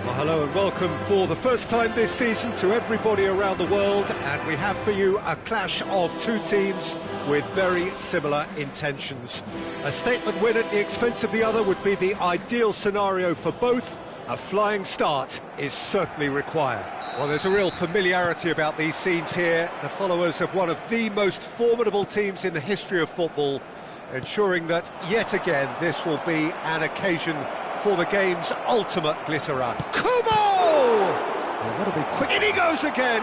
Well, hello and welcome for the first time this season to everybody around the world, and we have for you a clash of two teams with very similar intentions. A statement win at the expense of the other would be the ideal scenario for both. A flying start is certainly required. Well, there's a real familiarity about these scenes here. The followers of one of the most formidable teams in the history of football, ensuring that yet again this will be an occasion for the game's ultimate glitterat. Kubo! Oh, that'll be quick. In he goes again!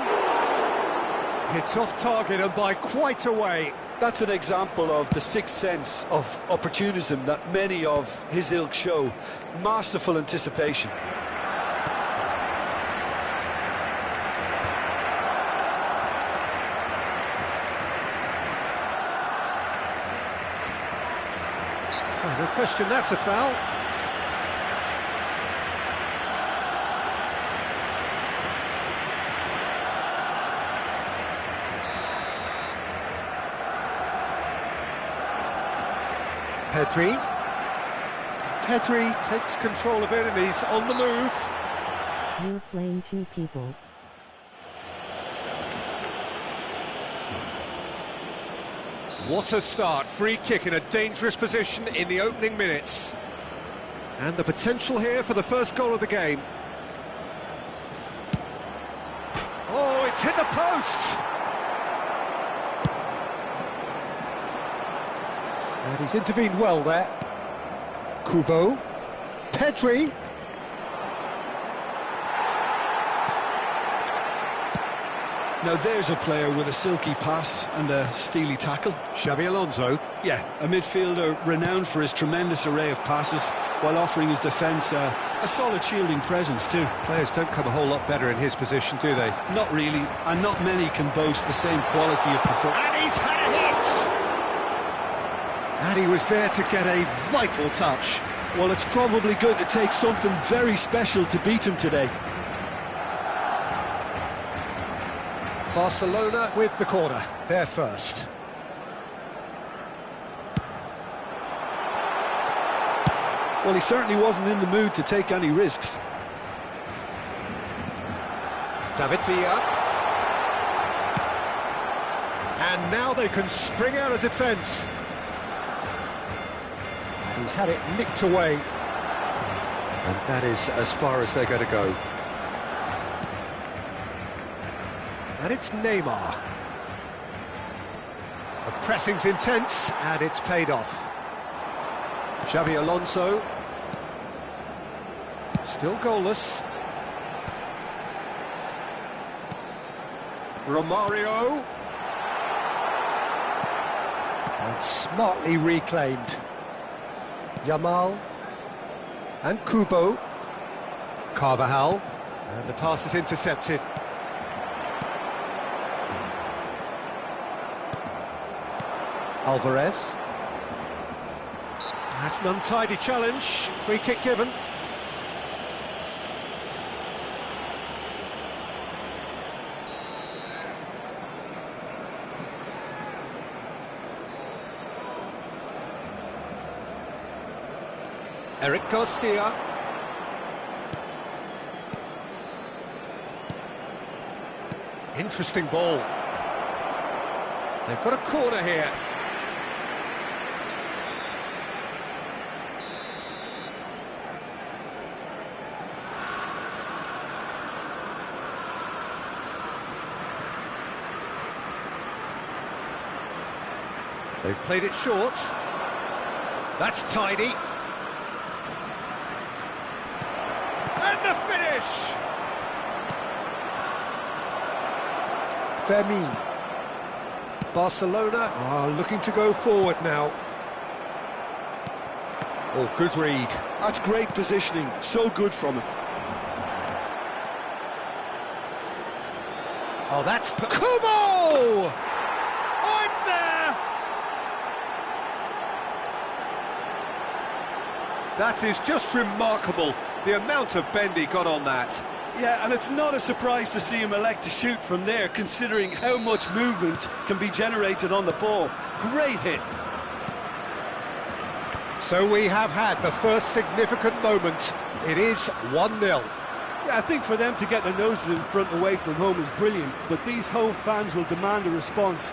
It's off target and by quite a way. That's an example of the sixth sense of opportunism that many of his ilk show. Masterful anticipation. Oh, no question, that's a foul. Pedri takes control of it and he's on the move. You're playing two people. What a start, free kick in a dangerous position in the opening minutes. And the potential here for the first goal of the game. Oh, it's hit the post! And he's intervened well there. Kubo. Pedri. Now there's a player with a silky pass and a steely tackle. Xabi Alonso. Yeah, a midfielder renowned for his tremendous array of passes while offering his defence a solid shielding presence too. Players don't come a whole lot better in his position, do they? Not really, and not many can boast the same quality of performance. And he's had a hit! And he was there to get a vital touch. Well, it's probably going to take something very special to beat him today. Barcelona with the corner, they're first. Well, he certainly wasn't in the mood to take any risks. David Villa. And now they can spring out of defence. And he's had it nicked away. And that is as far as they're going to go. And it's Neymar. The pressing's intense, and it's paid off. Xabi Alonso. Still goalless. Romario. And smartly reclaimed. Yamal. And Kubo. Carvajal. And the pass is intercepted. Alvarez. That's an untidy challenge. Free kick given. Eric Garcia. Interesting ball. They've got a corner here. They've played it short. That's tidy. And the finish! Fermin. Barcelona are looking to go forward now. Oh, good read. That's great positioning, so good from him. Oh, that's... Kubo! Oh, it's there! That is just remarkable, the amount of bend he got on that. Yeah, and it's not a surprise to see him elect to shoot from there, considering how much movement can be generated on the ball. Great hit. So we have had the first significant moment. It is 1-0. Yeah, I think for them to get their noses in front away from home is brilliant, but these home fans will demand a response.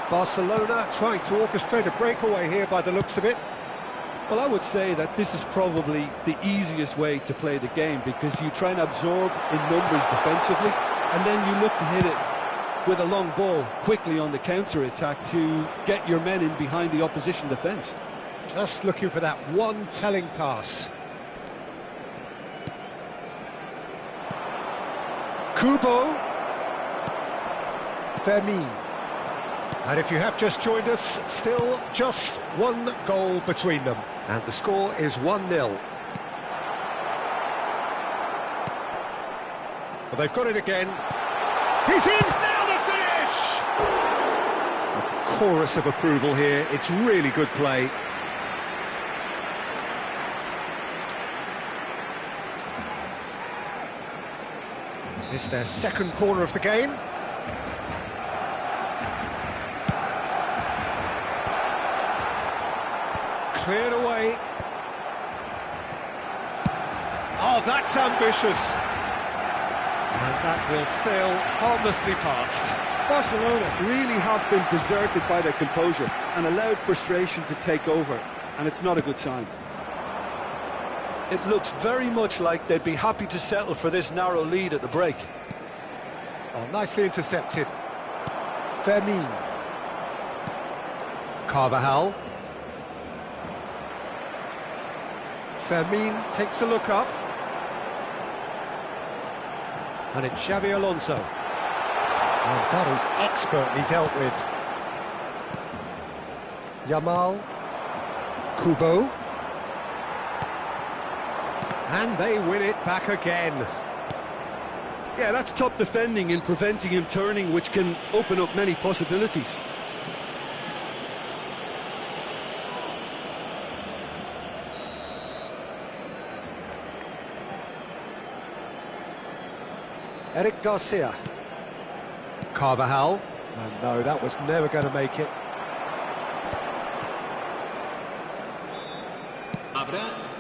Barcelona trying to orchestrate a breakaway here by the looks of it. Well, I would say that this is probably the easiest way to play the game, because you try and absorb in numbers defensively, and then you look to hit it with a long ball quickly on the counter-attack to get your men in behind the opposition defence. Just looking for that one telling pass. Kubo. Fermin. And if you have just joined us, still just one goal between them. And the score is 1-0. Well, they've got it again. He's in! Now the finish! A chorus of approval here. It's really good play. It's their second corner of the game. Cleared away. Oh, that's ambitious. And that will sail harmlessly past. Barcelona really have been deserted by their composure and allowed frustration to take over, and it's not a good sign. It looks very much like they'd be happy to settle for this narrow lead at the break. Oh, nicely intercepted. Fermin. Carvajal. Fermin takes a look up. And it's Xabi Alonso. And that is expertly dealt with. Yamal. Kubo. And they win it back again. Yeah, that's top defending and preventing him turning, which can open up many possibilities. Eric Garcia. Carvajal. Oh, no, that was never going to make it.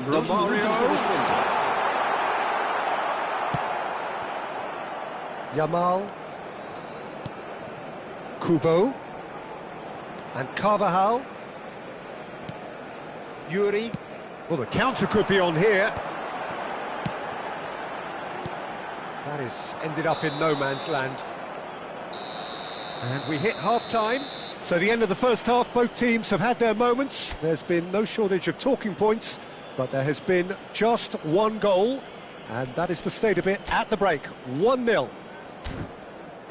Romario. Yamal. Kubo. And Carvajal. Yuri. Well, the counter could be on here. That is ended up in no man's land. And we hit half-time. So the end of the first half, both teams have had their moments. There's been no shortage of talking points, but there has been just one goal, and that is the state of it at the break. 1-0.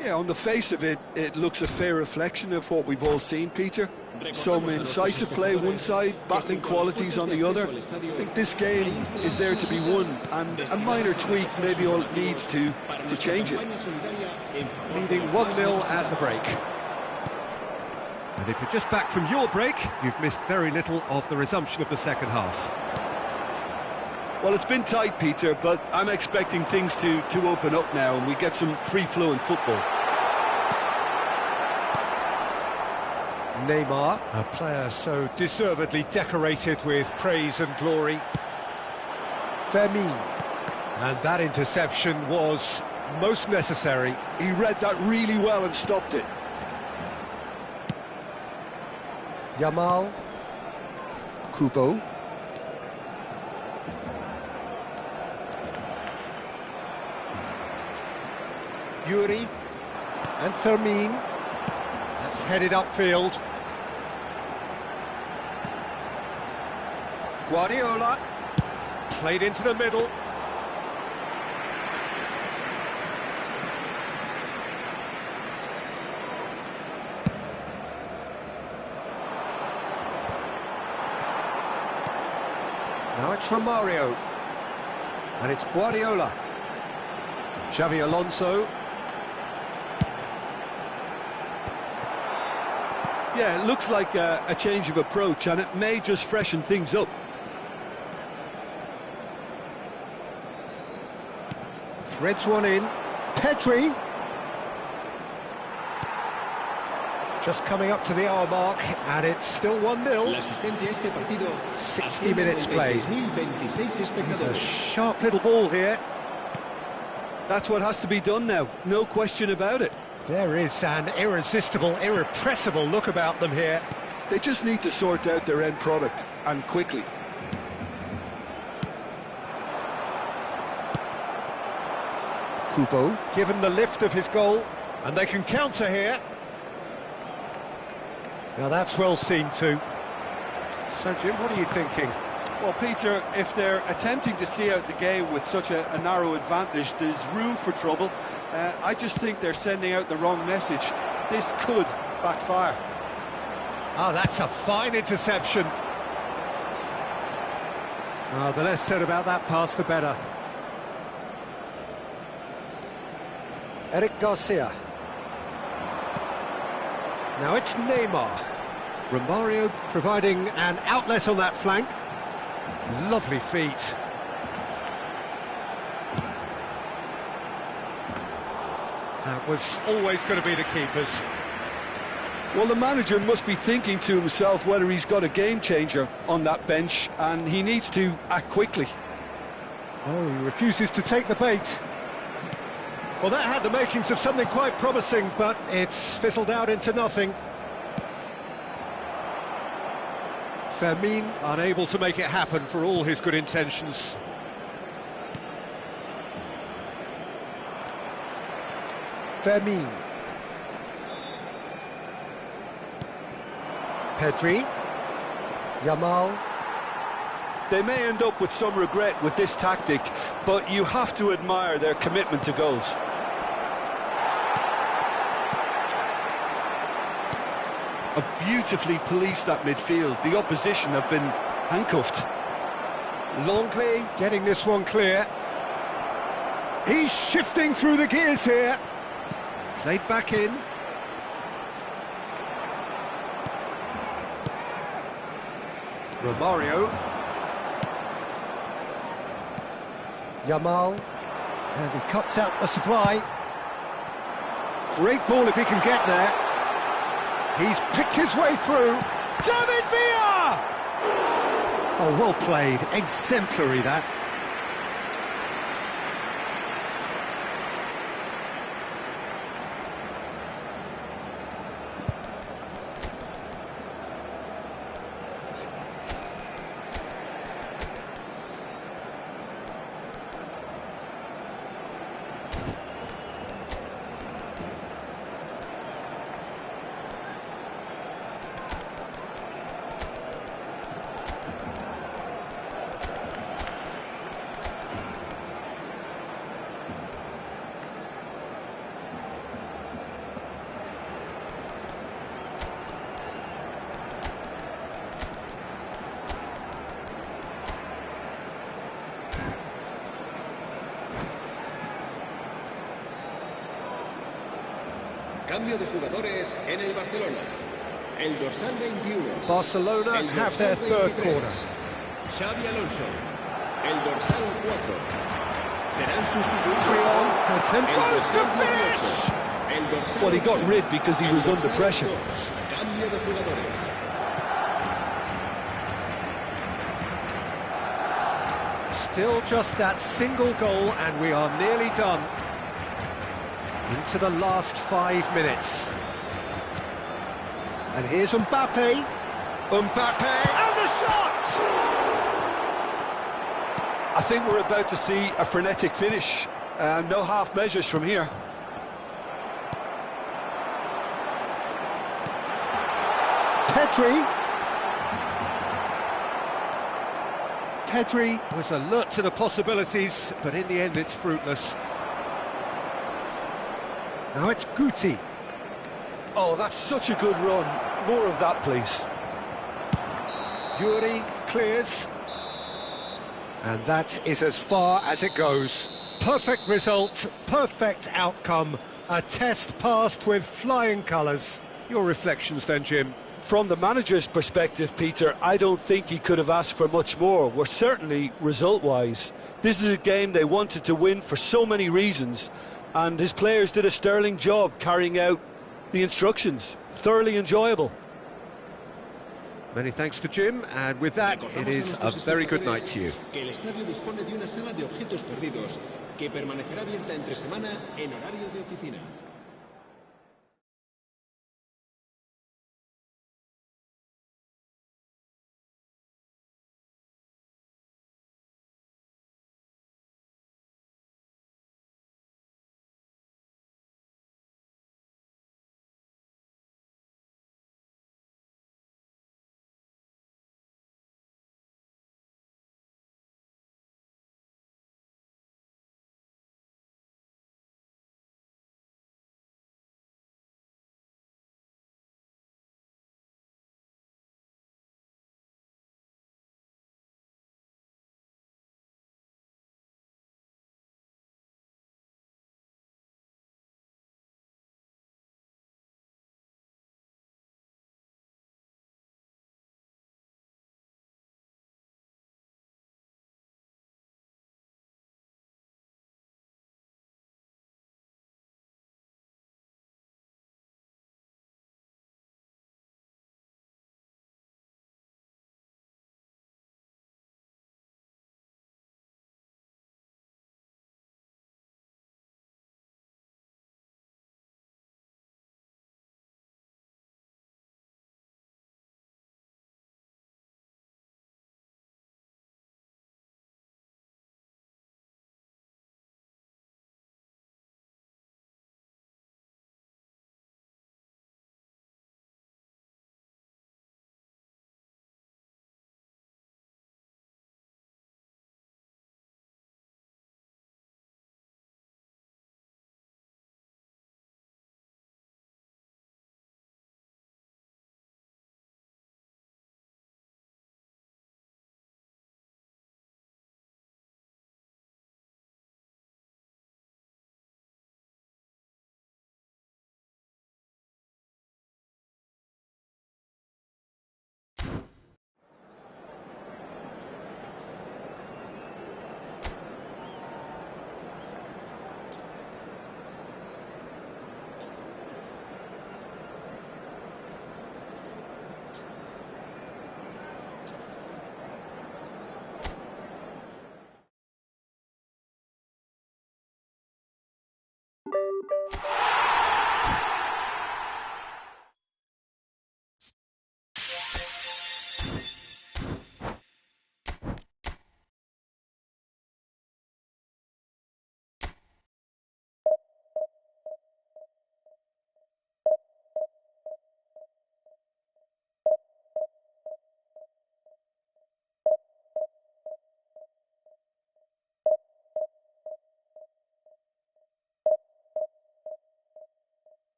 Yeah, on the face of it, it looks a fair reflection of what we've all seen, Peter. Some incisive play one side, battling qualities on the other. I think this game is there to be won, and a minor tweak maybe all it needs to change it. Leading 1-0 at the break. And if you're just back from your break, you've missed very little of the resumption of the second half. Well, it's been tight, Peter, but I'm expecting things to open up now and we get some free-flowing football. Neymar, a player so deservedly decorated with praise and glory. Fermin. And that interception was most necessary. He read that really well and stopped it. Yamal. Kubo. Yuri. And Fermin. That's headed upfield. Guardiola. Played into the middle. Now it's Romario. And it's Guardiola. Xavi Alonso. Yeah, it looks like a change of approach, and it may just freshen things up. Threads one in. Pedri. Just coming up to the hour mark, and it's still 1-0. 60 minutes played. It's a sharp little ball here. That's what has to be done now, no question about it. There is an irresistible, irrepressible look about them here. They just need to sort out their end product, and quickly. Kubo, given the lift of his goal, and they can counter here. Now that's well seen too. So Jim, what are you thinking? Well, Peter, if they're attempting to see out the game with such a narrow advantage, there's room for trouble. I just think they're sending out the wrong message. This could backfire. Oh, that's a fine interception. Oh, the less said about that pass, the better. Eric Garcia. Now it's Neymar. Romario providing an outlet on that flank. Lovely feet. That was always going to be the keeper's. Well, the manager must be thinking to himself whether he's got a game changer on that bench, and he needs to act quickly. Oh, he refuses to take the bait. Well, that had the makings of something quite promising, but it's fizzled out into nothing. Fermin unable to make it happen for all his good intentions. Fermin. Pedri. Yamal. They may end up with some regret with this tactic, but you have to admire their commitment to goals. Have beautifully policed that midfield. The opposition have been handcuffed. Longley getting this one clear. He's shifting through the gears here. Played back in. Romario. Yamal. And he cuts out the supply. Great ball if he can get there. He's picked his way through. David Villa! Oh, well played. Exemplary, that. Cambio de jugadores en el Barcelona. El dorsal 21. Barcelona have their third corner. Xavi Alonso. El dorsal 4. Serán sustituidos. Trion close to finish. El dorsal Well, he got rid because he was under pressure. Cambio de jugadores. Still just that single goal and we are nearly done. into the last 5 minutes. And here's Mbappe. Mbappe, and the shot! I think we're about to see a frenetic finish. No half measures from here. Pedri. Pedri was alert to the possibilities, but in the end it's fruitless. Now it's Guti. Oh, that's such a good run. More of that, please. Yuri clears. And that is as far as it goes. Perfect result, perfect outcome. A test passed with flying colours. Your reflections then, Jim? From the manager's perspective, Peter, I don't think he could have asked for much more. Well, certainly result-wise. This is a game they wanted to win for so many reasons, and his players did a sterling job carrying out the instructions. Thoroughly enjoyable. Many thanks to Jim, and with that, it is a very good night to you. Que el estadio dispone de una sala de objetos perdidos que permanecerá abierta entre semana en horario de oficina.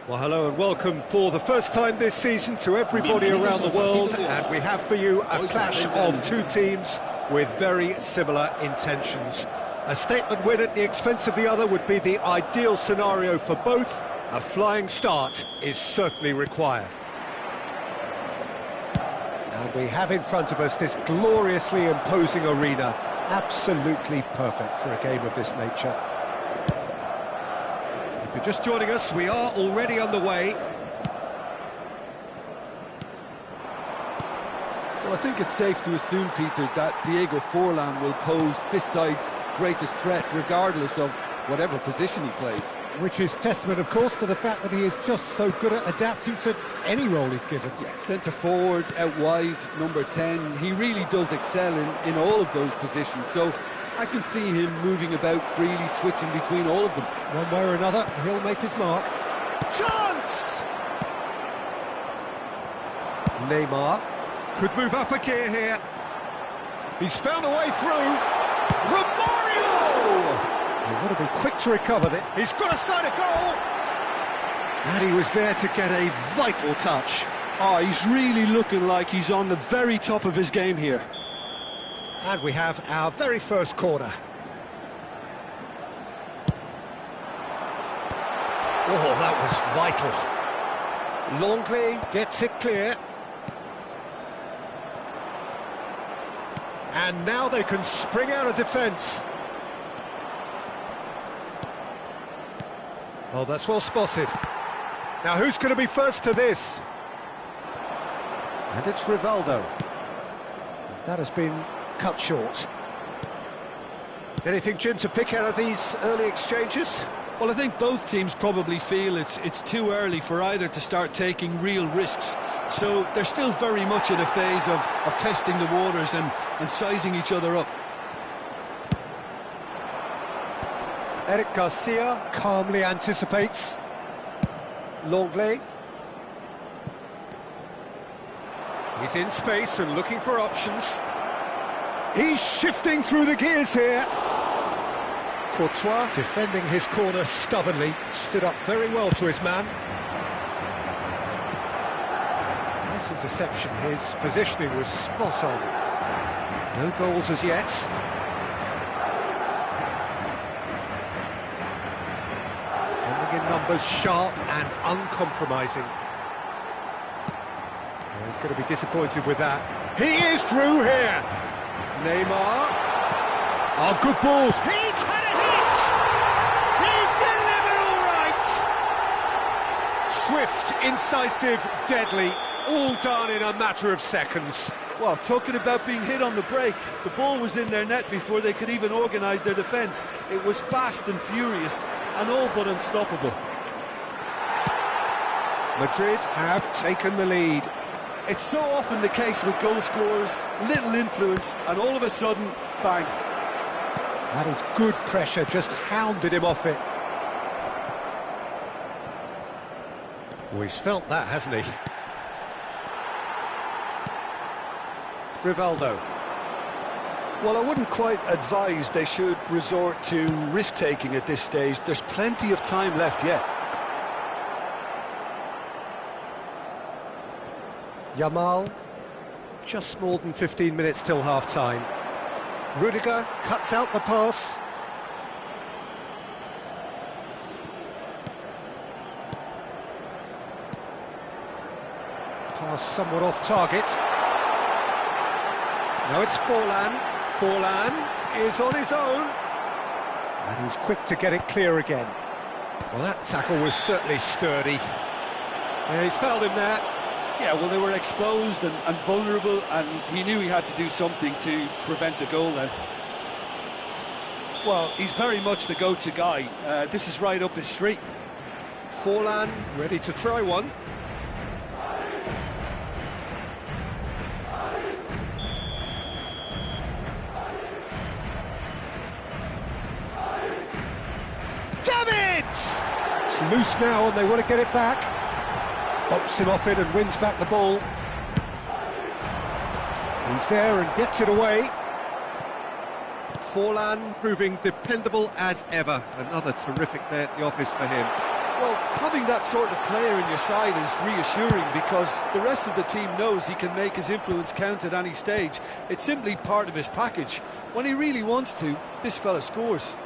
Well, hello and welcome for the first time this season to everybody around the world, and we have for you a clash of two teams with very similar intentions. A statement win at the expense of the other would be the ideal scenario for both. A flying start is certainly required. And we have in front of us this gloriously imposing arena, absolutely perfect for a game of this nature. If you're just joining us, we are already underway. Well, I think it's safe to assume, Peter, that Diego Forlan will pose this side's greatest threat regardless of whatever position he plays. Which is testament, of course, to the fact that he is just so good at adapting to any role he's given. Centre forward, out wide, number 10, he really does excel in all of those positions, so I can see him moving about freely, switching between all of them. One way or another, he'll make his mark. Chance! Neymar could move up a gear here. He's found a way through. Romario! He'll want to be quick to recover it. He's got a side of goal! And he was there to get a vital touch. Oh, he's really looking like he's on the very top of his game here. And we have our very first corner. Oh, that was vital. Longley gets it clear. And now they can spring out of defence. Oh, that's well spotted. Now who's going to be first to this? And it's Rivaldo. That has been cut short. Anything, Jim, to pick out of these early exchanges? Well, I think both teams probably feel it's too early for either to start taking real risks. So they're still very much in a phase of testing the waters and sizing each other up. Eric Garcia calmly anticipates. Longley. He's in space and looking for options. He's shifting through the gears here. Courtois defending his corner stubbornly, stood up very well to his man. Nice interception, his positioning was spot on. No goals as yet. Defending in numbers, sharp and uncompromising. Oh, he's going to be disappointed with that. He is through here. Neymar. Oh, good balls. He's had a hit! He's delivered all right! Swift, incisive, deadly, all done in a matter of seconds. Well, talking about being hit on the break, the ball was in their net before they could even organise their defence. It was fast and furious, and all but unstoppable. Madrid have taken the lead. It's so often the case with goal scorers, little influence, and all of a sudden, bang. That is good pressure, just hounded him off it. Oh, he's felt that, hasn't he? Rivaldo. Well, I wouldn't quite advise they should resort to risk-taking at this stage. There's plenty of time left yet. Yamal, just more than 15 minutes till half-time. Rudiger cuts out the pass. Pass somewhat off target. Now it's Forlan. Forlan is on his own. And he's quick to get it clear again. Well, that tackle was certainly sturdy. Yeah, he's fouled him there. Yeah, well, they were exposed and vulnerable, and he knew he had to do something to prevent a goal then. Well, he's very much the go-to guy. This is right up his street. Forlan ready to try one. David! It's loose now and they want to get it back. Bumps him off it and wins back the ball. He's there and gets it away. Forlan proving dependable as ever. Another terrific day at the office for him. Well, having that sort of player in your side is reassuring because the rest of the team knows he can make his influence count at any stage. It's simply part of his package. When he really wants to, this fella scores.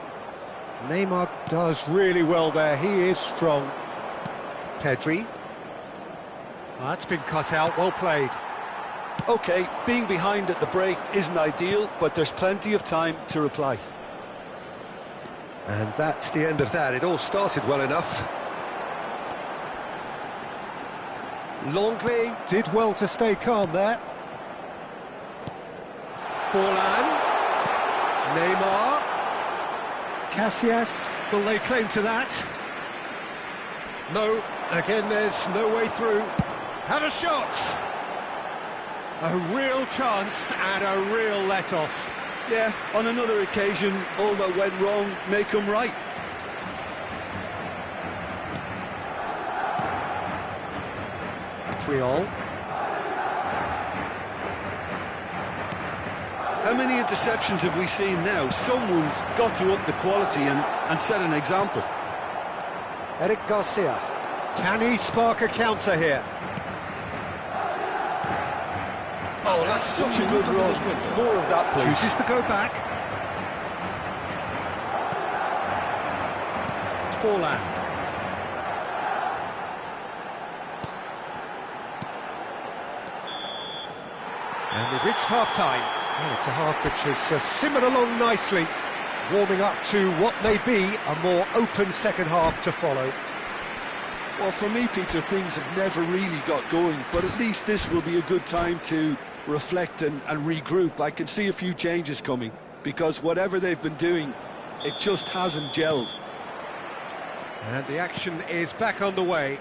Neymar does really well there. He is strong. Pedri. Well, that's been cut out. Well played. OK, being behind at the break isn't ideal, but there's plenty of time to reply. And that's the end of that. It all started well enough. Longley did well to stay calm there. Forlan. Neymar. Casillas, will they claim to that? No, again there's no way through. Had a shot! A real chance and a real let-off. Yeah, on another occasion, all that went wrong may come right. Triol. How many interceptions have we seen now? Someone's got to up the quality and set an example. Eric Garcia. Can he spark a counter here? Oh, that's such a good run. More of that, please. Chooses to go back. Forlan. And we've reached half-time. Well, it's a half which has simmered along nicely, warming up to what may be a more open second half to follow. Well, for me, Peter, things have never really got going, but at least this will be a good time to reflect and regroup. I can see a few changes coming, because whatever they've been doing, it just hasn't gelled. And the action is back on the way.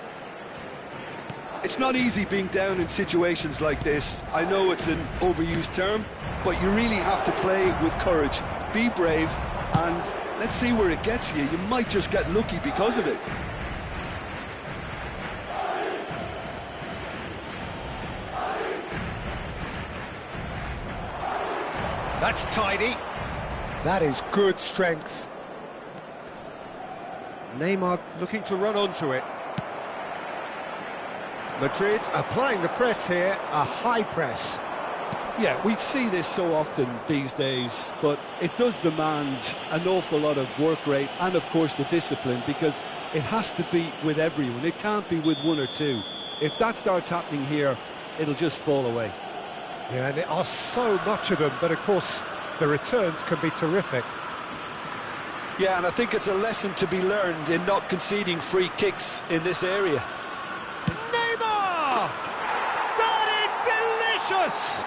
It's not easy being down in situations like this. I know it's an overused term, but you really have to play with courage. Be brave, and let's see where it gets you. You might just get lucky because of it. That's tidy. That is good strength. Neymar looking to run onto it. Madrid applying the press here, a high press. Yeah, we see this so often these days, but it does demand an awful lot of work rate and, of course, the discipline, because it has to be with everyone. It can't be with one or two. If that starts happening here, it'll just fall away. Yeah, and there are so much of them, but of course the returns can be terrific. Yeah, and I think it's a lesson to be learned in not conceding free kicks in this area. Neymar! That is delicious!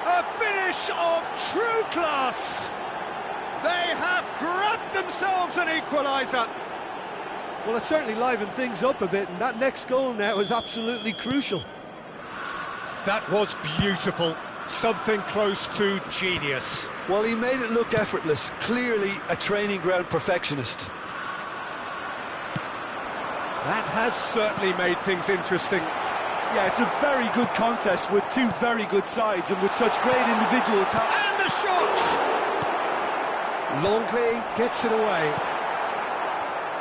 A finish of true class! They have grabbed themselves an equaliser. Well, it certainly livened things up a bit, and that next goal now is absolutely crucial. That was beautiful. Something close to genius. Well, he made it look effortless. Clearly a training ground perfectionist. That has certainly made things interesting. Yeah, it's a very good contest with two very good sides and with such great individual talent. And the shot! Longley gets it away.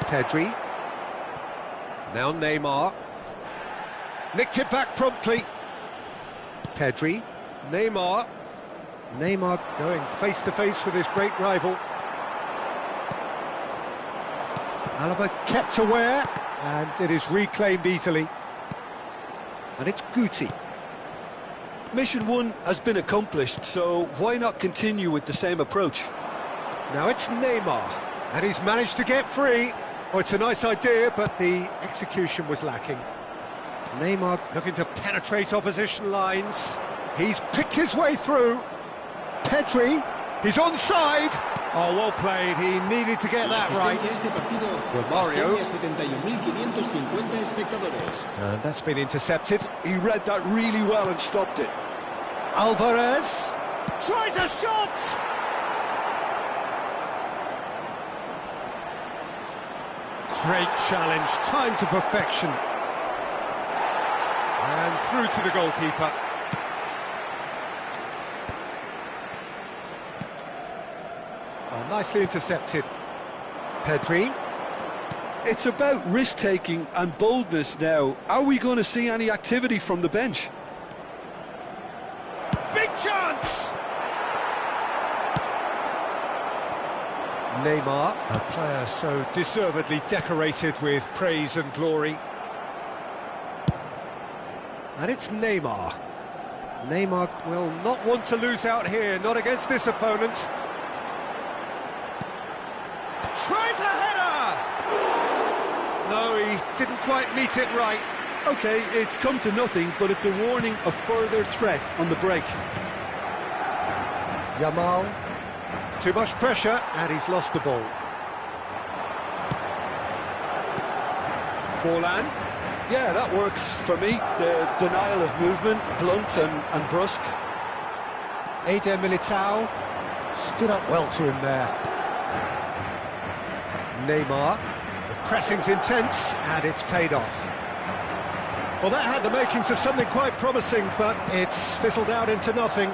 Pedri. Now Neymar. Nicked it back promptly. Pedri. Neymar. Neymar going face-to-face with his great rival. Alaba kept aware, and it is reclaimed easily. And it's Guti. Mission one has been accomplished, so why not continue with the same approach? Now it's Neymar, and he's managed to get free. Oh, it's a nice idea, but the execution was lacking. Neymar looking to penetrate opposition lines. He's picked his way through. Pedri, he's onside. Oh, well played. He needed to get that right. Romario. And that's been intercepted. He read that really well and stopped it. Alvarez tries a shot. Great challenge, time to perfection. And through to the goalkeeper. Oh, nicely intercepted. Pedri. It's about risk-taking and boldness now. Are we going to see any activity from the bench? Big chance! Neymar, a player so deservedly decorated with praise and glory. And it's Neymar. Neymar will not want to lose out here, not against this opponent. Tries a header! No, he didn't quite meet it right. Okay, it's come to nothing, but it's a warning of further threat on the break. Yamal. Too much pressure, and he's lost the ball. Forlan. Yeah, that works for me. The denial of movement, blunt and brusque. Eder Militao stood up well to him there. Neymar. The pressing's intense, and it's paid off. Well, that had the makings of something quite promising, but it's fizzled out into nothing.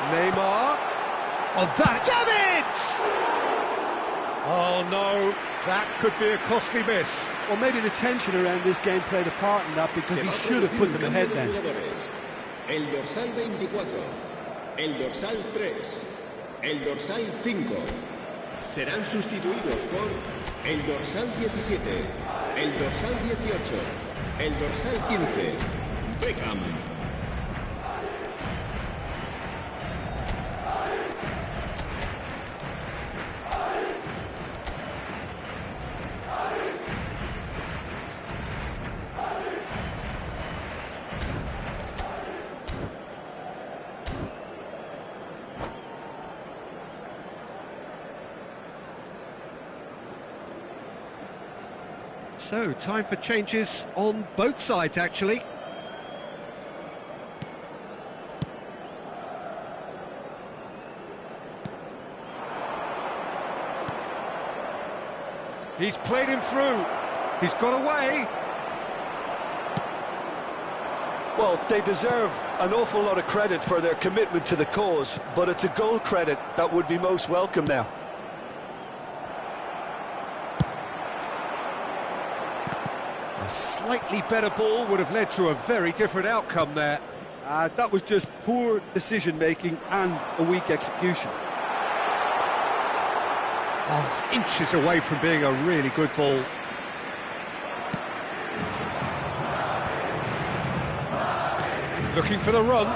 Neymar. Oh, that... Damn it! Oh, no. That could be a costly miss. Well, maybe the tension around this game played a part in that, because he should have put them ahead then. El dorsal 24, el dorsal 3, el dorsal 5. Serán sustituidos por el dorsal 17, el dorsal 18, el dorsal 15. Beckham. So, time for changes on both sides, actually. He's played him through. He's got away. Well, they deserve an awful lot of credit for their commitment to the cause, but it's a goal credit that would be most welcome now. A slightly better ball would have led to a very different outcome there. That was just poor decision-making and a weak execution. Oh, it's inches away from being a really good ball. Looking for the run.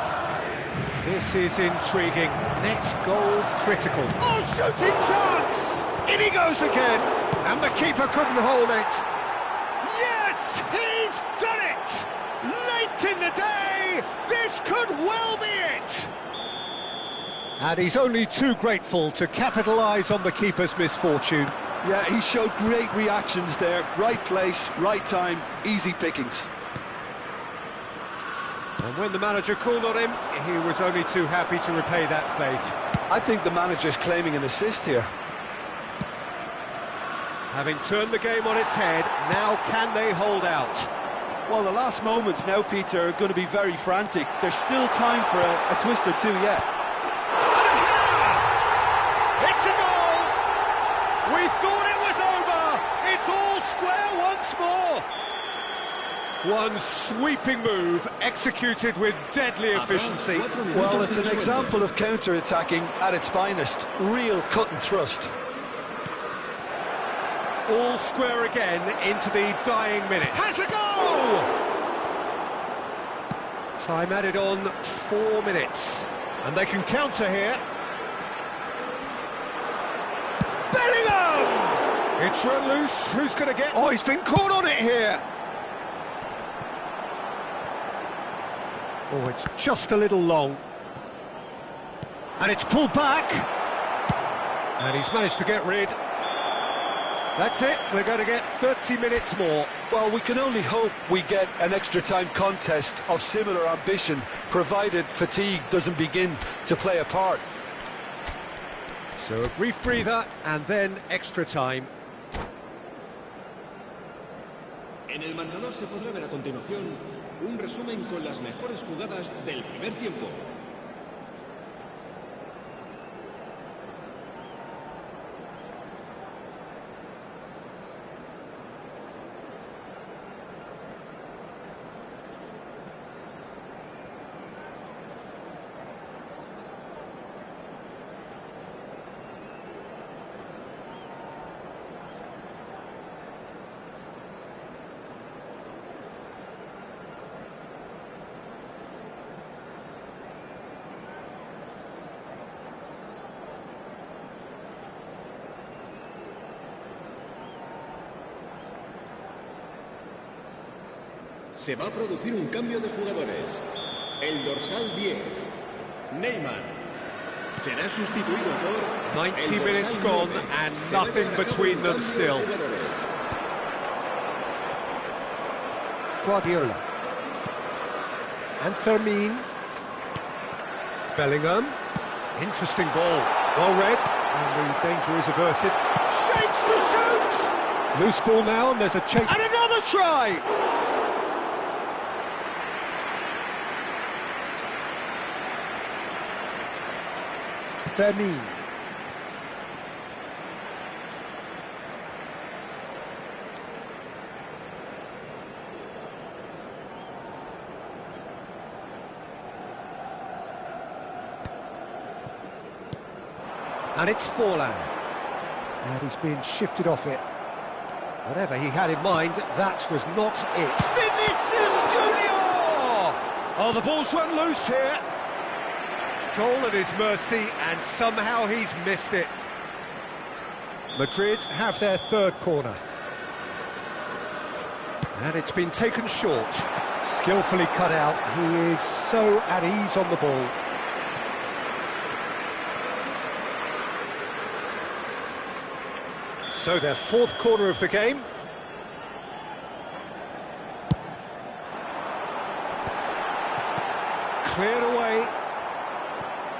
This is intriguing. Next goal critical. Oh, shooting chance! In he goes again, and the keeper couldn't hold it. Yes, he's done it! Late in the day, this could well be it! And he's only too grateful to capitalise on the keeper's misfortune. Yeah, he showed great reactions there. Right place, right time, easy pickings. And when the manager called on him, he was only too happy to repay that faith. I think the manager's claiming an assist here. Having turned the game on its head, now can they hold out? Well, the last moments now, Peter, are going to be very frantic. There's still time for a twist or two yet. And a header! It's a goal! We thought it was over! It's all square once more! One sweeping move, executed with deadly efficiency. Well, it's an example of counter-attacking at its finest. Real cut and thrust. All square again into the dying minute. Has a goal! Time added on 4 minutes. And they can counter here. Bellingham! It's run loose. Who's going to get... Oh, he's been caught on it here. Oh, it's just a little long. And it's pulled back. And he's managed to get rid. That's it, we're going to get 30 minutes more. Well, we can only hope we get an extra-time contest of similar ambition, provided fatigue doesn't begin to play a part. So a brief breather, and then extra time. En el marcador se podrá ver a continuación un resumen con las mejores jugadas del primer tiempo. Se va a producir un cambio de jugadores. El dorsal 10, Neymar, será sustituido por... 90 minutes gone and nothing between them still. Guardiola. And Fermin. Bellingham. Interesting ball. Well read. And the danger is averted. Shapes to shoot! Loose ball now, and there's a chase. And another try! Fermin. And it's Forlan. And he's been shifted off it. Whatever he had in mind, that was not it. Vinicius Junior! Oh, the ball's run loose here. Goal at his mercy, and somehow he's missed it. Madrid have their third corner. And it's been taken short. Skillfully cut out. He is so at ease on the ball. So their fourth corner of the game. Cleared away.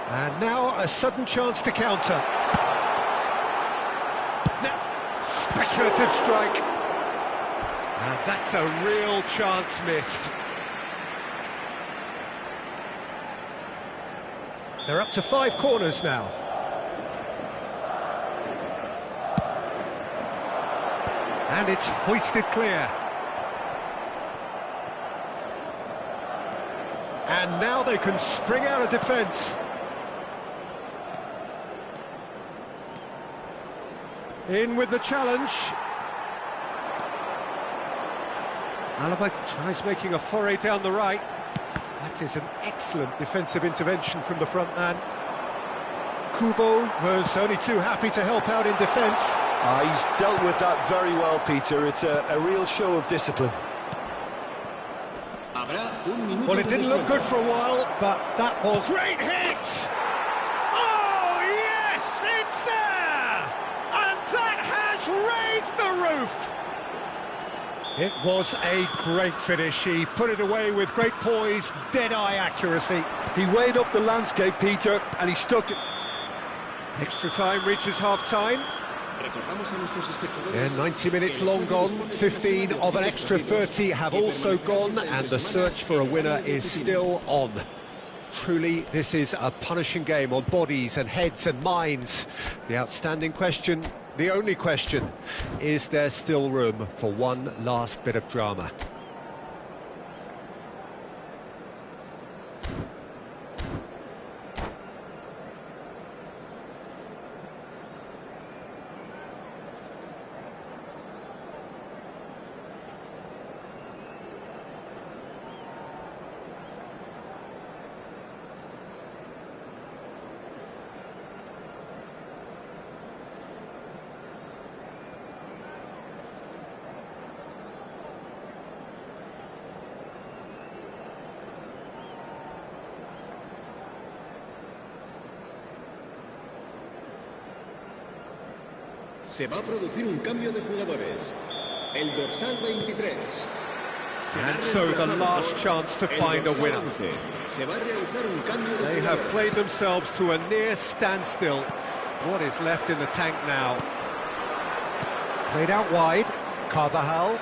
And now a sudden chance to counter. Now, speculative strike. And that's a real chance missed. They're up to 5 corners now. And it's hoisted clear. And now they can spring out of defence. In with the challenge. Alaba tries making a foray down the right. That is an excellent defensive intervention from the front man. Kubo was only too happy to help out in defence. He's dealt with that very well, Peter. It's a real show of discipline. Well, it didn't look good for a while, but that was... Great hit! Oh, yes, it's there! And that has raised the roof! It was a great finish. He put it away with great poise, dead-eye accuracy. He weighed up the landscape, Peter, and he stuck it. Extra time reaches half-time. Yeah, 90 minutes long gone, 15 of an extra 30 have also gone, and the search for a winner is still on. Truly, this is a punishing game on bodies and heads and minds. The outstanding question, the only question, is there still room for one last bit of drama? Se va a producir un cambio de jugadores. El dorsal 23. And so the last chance to find a winner. They have played themselves to a near standstill. What is left in the tank now? Played out wide. Carvajal.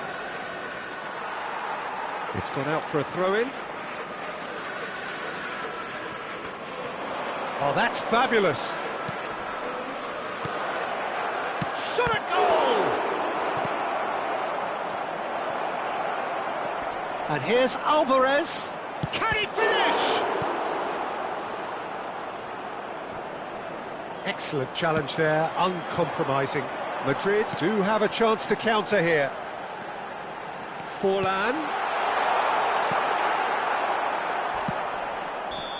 It's gone out for a throw-in. Oh, that's fabulous. Shot a goal! And here's Alvarez. Can he finish? Excellent challenge there, uncompromising. Madrid do have a chance to counter here. Forlan.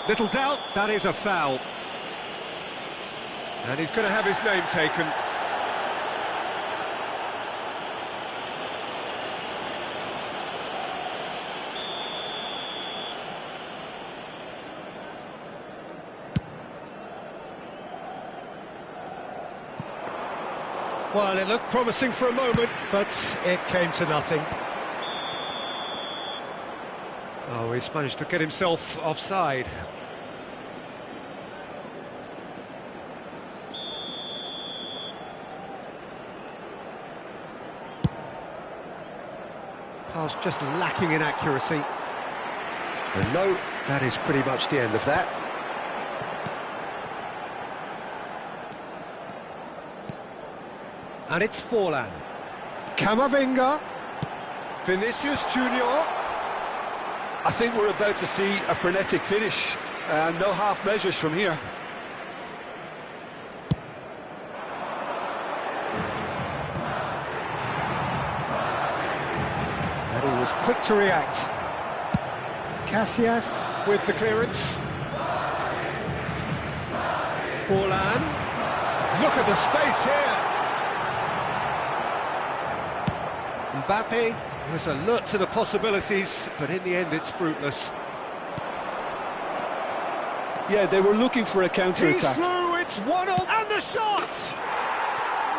Little doubt, that is a foul. And he's going to have his name taken. Well, it looked promising for a moment, but it came to nothing. Oh, he's managed to get himself offside. Pass just lacking in accuracy. And no, that is pretty much the end of that. And it's Forlan. Camavinga. Vinicius Junior. I think we're about to see a frenetic finish, and no half measures from here. And he was quick to react. Casillas with the clearance. Forlan. Look at the space here. Mbappe was alert to the possibilities, but in the end it's fruitless. Yeah, they were looking for a He's counter-attack. through, it's 1-0, and the shot!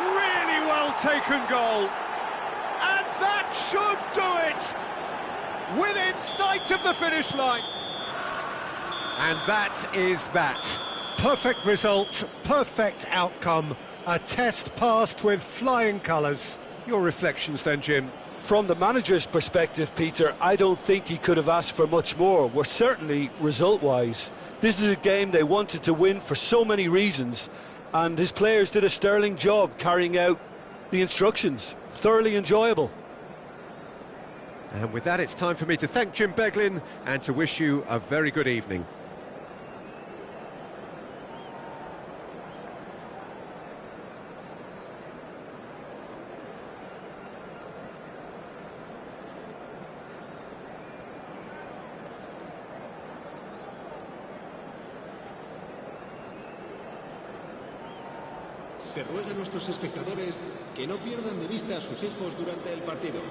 Really well taken goal. And that should do it! Within sight of the finish line. And that is that. Perfect result, perfect outcome. A test passed with flying colours. Your reflections then, Jim? From the manager's perspective, Peter, I don't think he could have asked for much more. Well, certainly result-wise. This is a game they wanted to win for so many reasons, and his players did a sterling job carrying out the instructions. Thoroughly enjoyable. And with that, it's time for me to thank Jim Beglin and to wish you a very good evening. Se ruega a nuestros espectadores que no pierdan de vista a sus hijos durante el partido.